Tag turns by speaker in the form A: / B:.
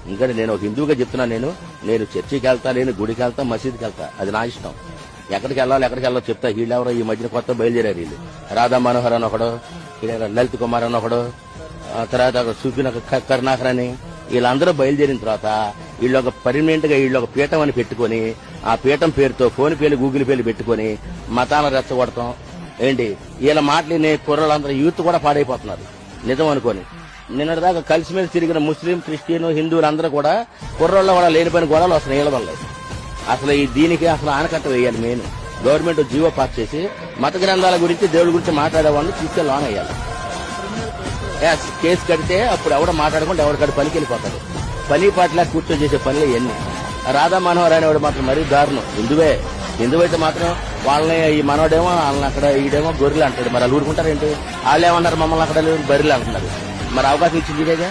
A: ఎందుకంటే నేను ఒక హిందువుగా చెప్తున్నాను. నేను చర్చికి వెళ్తా, నేను గుడికి వెళ్తా, మసీదుకి వెళ్తా, అది నా ఇష్టం. ఎక్కడికి వెళ్ళాలో చెప్తా. వీళ్ళెవరో ఈ మధ్యన కొత్త బయలుదేరారు వీళ్ళు. రాధా మనోహర్ అని ఒకడు, లలిత్ కుమార్ అని ఒకడు, తర్వాత సుపిన కరుణాకర్ అని, వీళ్ళందరూ బయలుదేరిన తర్వాత వీళ్ళు ఒక పర్మనెంట్ గా వీళ్ళు ఒక పీఠం అని పెట్టుకుని ఆ పీఠం పేరుతో ఫోన్ పేలు గూగుల్ పేలు పెట్టుకుని మతాలను రెచ్చగొడతాం ఏంటి. వీళ్ళ మాటలు కుర్రలందరూ యూత్ కూడా పాడైపోతున్నారు నిజం అనుకోని. నిన్నటిదాకా కలిసిమెలిసి తిరిగిన ముస్లిం, క్రిస్టియన్, హిందువులందరూ కూడా కుర్రోళ్ళ కూడా లేనిపోయిన గొడవలు వస్తున్నాయి వీళ్ళ వల్ల. అసలు దీనికి అసలు ఆనకట్ట వేయాలి. మెయిన్ గవర్నమెంట్ జీవో పాస్ చేసి మత గ్రంథాల గురించి, దేవుడి గురించి మాట్లాడే వాళ్ళని తీసుకెళ్ళి లోన్ వేయాలి. కేసు కడితే అప్పుడు ఎవడ మాట్లాడకుండా ఎవరికాడు పనికి వెళ్ళిపోతాడు. పని పాటలా కూర్చొని చేసే పనులు ఇవన్నీ. రాధా మనోహర్ అనేవాడు మాత్రం మరీ దారుణం. హిందువైతే మాత్రం వాళ్ళని ఈ మనోడేమో వాళ్ళని అక్కడ ఈడేమో గొర్రెలు అంటాడు. మరి వాళ్ళు ఊరుకుంటారేంటి? వాళ్ళు ఏమన్నారు, మమ్మల్ని అక్కడ బర్రెలు అంటున్నారు. మరి అవకాశం ఇచ్చింది ఇదేగా.